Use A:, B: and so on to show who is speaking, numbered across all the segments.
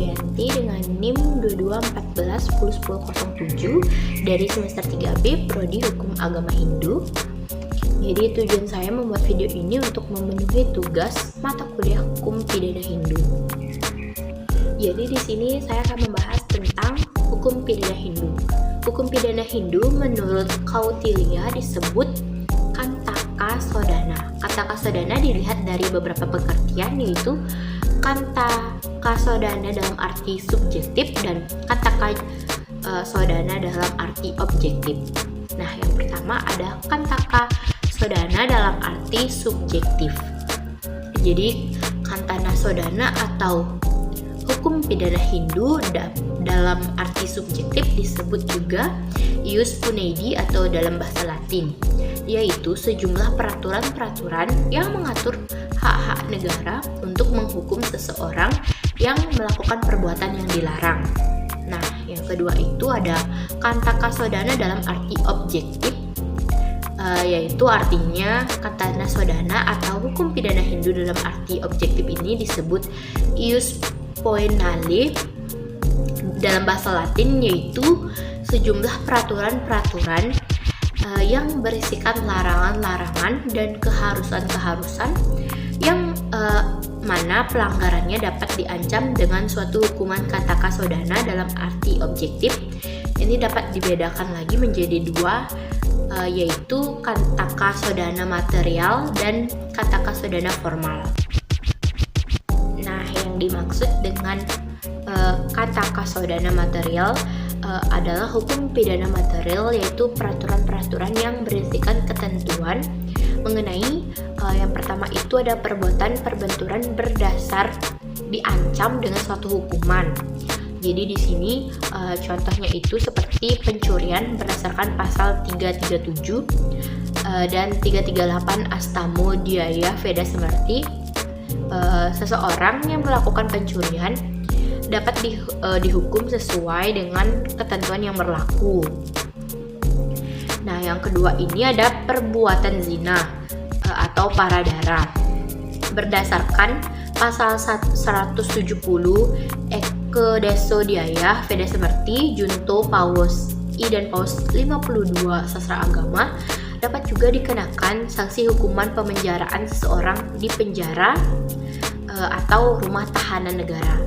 A: Widianti dengan NIM 2214101007 dari semester 3B Prodi Hukum Agama Hindu. Jadi tujuan saya membuat video ini untuk memenuhi tugas mata kuliah Hukum Pidana Hindu. Jadi di sini saya akan membahas tentang Hukum Pidana Hindu. Hukum Pidana Hindu menurut Kautilya disebut Kantaka Sodana. Kantaka Sodana dilihat dari beberapa pengertian, yaitu Kantaka Sodana dalam arti subjektif dan Kantaka Sodana dalam arti objektif. Nah, yang pertama ada Kantaka Sodana dalam arti subjektif. Jadi Kantana Sodana atau Hukum Pidana Hindu dalam arti subjektif disebut juga ius punedi atau dalam bahasa Latin, yaitu sejumlah peraturan-peraturan yang mengatur hak-hak negara untuk menghukum seseorang yang melakukan perbuatan yang dilarang. Nah, yang kedua itu ada Kantaka Sodana dalam arti objektif, yaitu artinya Kantana Sodana atau Hukum Pidana Hindu dalam arti objektif ini disebut ius poenale dalam bahasa Latin, yaitu sejumlah peraturan-peraturan yang berisikan larangan-larangan dan keharusan-keharusan yang mana pelanggarannya dapat diancam dengan suatu hukuman Kantaka Sodana dalam arti objektif. Ini dapat dibedakan lagi menjadi dua, yaitu Kantaka Sodana material dan Kantaka Sodana formal. Nah, yang dimaksud dengan Kantaka Sodana material adalah hukum pidana material, yaitu peraturan-peraturan yang berisikan ketentuan mengenai yang pertama itu ada perbuatan perbenturan berdasar diancam dengan suatu hukuman. Jadi di sini contohnya itu seperti pencurian berdasarkan pasal 337 dan 338 Astamodyaya Veda Smrti. Seseorang yang melakukan pencurian dapat dihukum sesuai dengan ketentuan yang berlaku. Nah, yang kedua ini ada perbuatan zina atau paradara. Berdasarkan pasal 170 Ekadesodhyaya Veda Smrti Junto Paus I dan Paus 52 Sastra Agama, dapat juga dikenakan sanksi hukuman pemenjaraan seseorang di penjara atau rumah tahanan negara.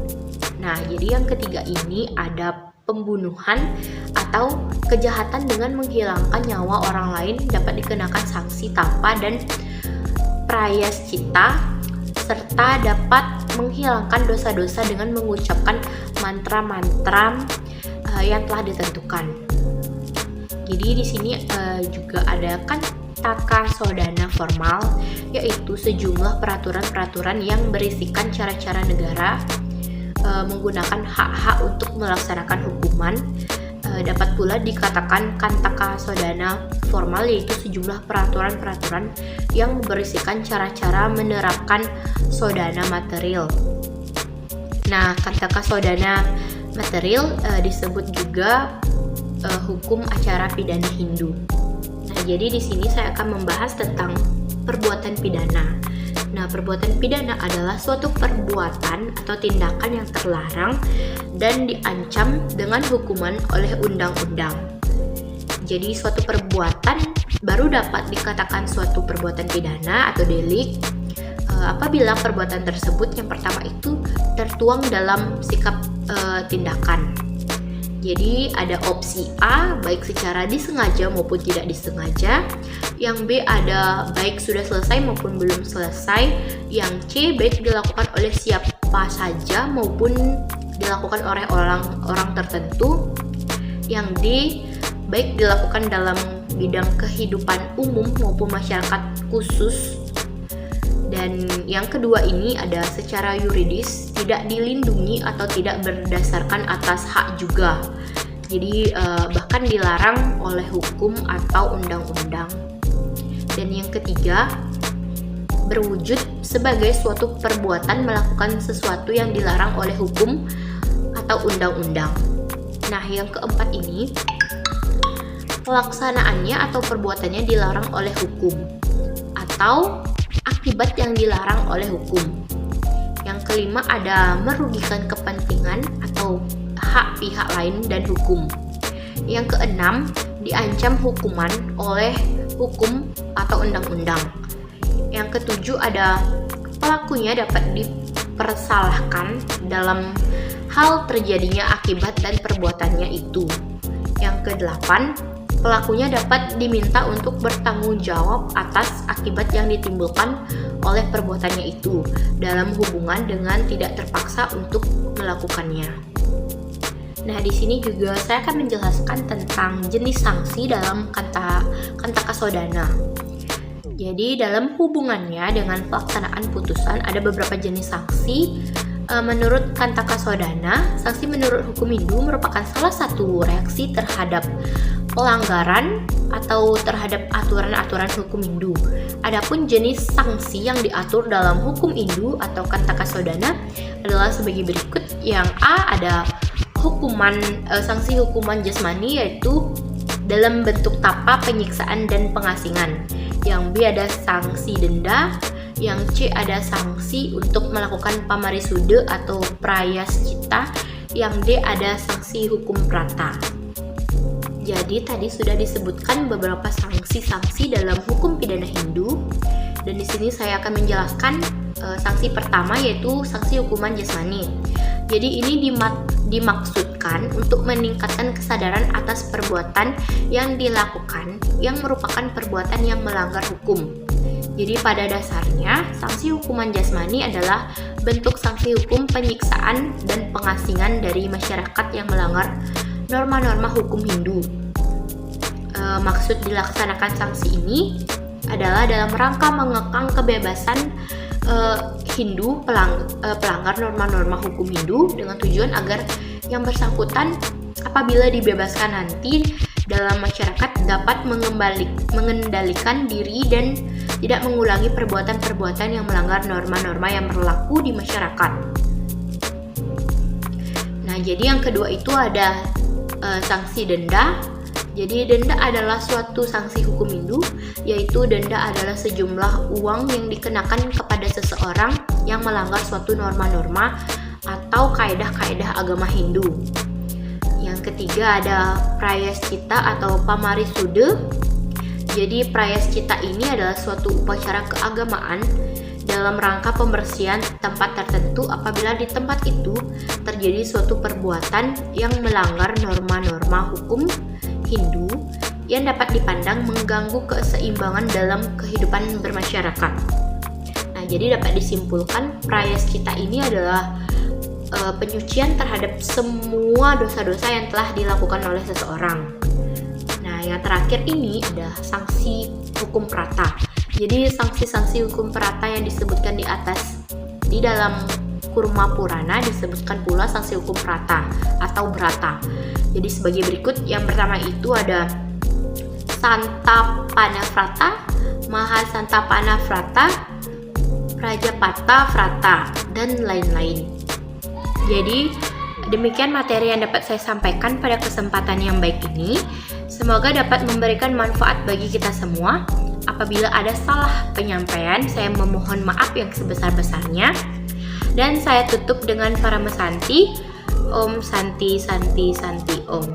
A: Nah, jadi yang ketiga ini ada pembunuhan atau kejahatan dengan menghilangkan nyawa orang lain, dapat dikenakan sanksi tapa dan prayaschita, serta dapat menghilangkan dosa-dosa dengan mengucapkan mantra-mantra yang telah ditentukan. Jadi di sini juga ada Kantaka Sodana formal, yaitu sejumlah peraturan-peraturan yang berisikan cara-cara negara menggunakan hak-hak untuk melaksanakan hukuman. Dapat pula dikatakan Kantaka Sodana formal, yaitu sejumlah peraturan-peraturan yang berisikan cara-cara menerapkan sodana material. Nah, Kantaka Sodana material disebut juga hukum acara pidana Hindu. Nah, jadi di sini saya akan membahas tentang perbuatan pidana. Nah, perbuatan pidana adalah suatu perbuatan atau tindakan yang terlarang dan diancam dengan hukuman oleh undang-undang. Jadi suatu perbuatan baru dapat dikatakan suatu perbuatan pidana atau delik apabila perbuatan tersebut yang pertama itu tertuang dalam sikap tindakan. Jadi ada opsi A, baik secara disengaja maupun tidak disengaja. Yang B ada baik sudah selesai maupun belum selesai. Yang C baik dilakukan oleh siapa saja maupun dilakukan oleh orang tertentu. Yang D baik dilakukan dalam bidang kehidupan umum maupun masyarakat khusus. Dan yang kedua ini ada secara yuridis, tidak dilindungi atau tidak berdasarkan atas hak juga. Jadi bahkan dilarang oleh hukum atau undang-undang. Dan yang ketiga, berwujud sebagai suatu perbuatan melakukan sesuatu yang dilarang oleh hukum atau undang-undang. Nah, yang keempat ini, pelaksanaannya atau perbuatannya dilarang oleh hukum atau akibat yang dilarang oleh hukum. Yang kelima ada merugikan kepentingan atau hak pihak lain dan hukum. Yang keenam, diancam hukuman oleh hukum atau undang-undang. Yang ketujuh ada pelakunya dapat dipersalahkan dalam hal terjadinya akibat dan perbuatannya itu. Yang kedelapan, pelakunya dapat diminta untuk bertanggung jawab atas akibat yang ditimbulkan oleh perbuatannya itu dalam hubungan dengan tidak terpaksa untuk melakukannya. Nah, di sini juga saya akan menjelaskan tentang jenis sanksi dalam kanta kasodana. Jadi, dalam hubungannya dengan pelaksanaan putusan ada beberapa jenis sanksi. Menurut kanta kasodana, sanksi menurut hukum Hindu merupakan salah satu reaksi terhadap pelanggaran atau terhadap aturan-aturan hukum Hindu. Adapun jenis sanksi yang diatur dalam hukum Hindu atau kanta kasodana adalah sebagai berikut. Yang A ada sanksi hukuman jasmani, yaitu dalam bentuk tapa, penyiksaan, dan pengasingan. Yang B ada sanksi denda. Yang C ada sanksi untuk melakukan pamarisude atau prayaschita. Yang D ada sanksi hukum prata. Jadi tadi sudah disebutkan beberapa sanksi-sanksi dalam hukum pidana Hindu, dan di sini saya akan menjelaskan sanksi pertama, yaitu sanksi hukuman jasmani. Jadi ini dimaksudkan untuk meningkatkan kesadaran atas perbuatan yang dilakukan yang merupakan perbuatan yang melanggar hukum. Jadi pada dasarnya sanksi hukuman jasmani adalah bentuk sanksi hukum penyiksaan dan pengasingan dari masyarakat yang melanggar norma-norma hukum Hindu. Maksud dilaksanakan sanksi ini adalah dalam rangka mengekang kebebasan Hindu pelanggar norma-norma hukum Hindu dengan tujuan agar yang bersangkutan apabila dibebaskan nanti dalam masyarakat dapat mengendalikan diri dan tidak mengulangi perbuatan-perbuatan yang melanggar norma-norma yang berlaku di masyarakat. Nah, jadi yang kedua itu ada sanksi denda. Jadi denda adalah suatu sanksi hukum Hindu, yaitu denda adalah sejumlah uang yang dikenakan kepada seseorang yang melanggar suatu norma-norma atau kaedah-kaedah agama Hindu. Yang ketiga ada prayaschita atau pamarisude. Jadi prayaschita ini adalah suatu upacara keagamaan dalam rangka pembersihan tempat tertentu apabila di tempat itu terjadi suatu perbuatan yang melanggar norma-norma hukum Hindu yang dapat dipandang mengganggu keseimbangan dalam kehidupan bermasyarakat. Nah, jadi dapat disimpulkan prayaschita ini adalah penyucian terhadap semua dosa-dosa yang telah dilakukan oleh seseorang. Nah, yang terakhir ini ada sanksi hukum prata. Jadi sanksi-sanksi hukum prata yang disebutkan di atas di dalam Kurma Purana disebutkan pula sanksi hukum prata atau brata. Jadi sebagai berikut, yang pertama itu ada Santapana Vrata, Mahasantapana Vrata, Prajapata Vrata, dan lain-lain. Jadi demikian materi yang dapat saya sampaikan pada kesempatan yang baik ini. Semoga dapat memberikan manfaat bagi kita semua. Apabila ada salah penyampaian, saya memohon maaf yang sebesar-besarnya. Dan saya tutup dengan Paramasanti. Om Santi Santi Santi Om.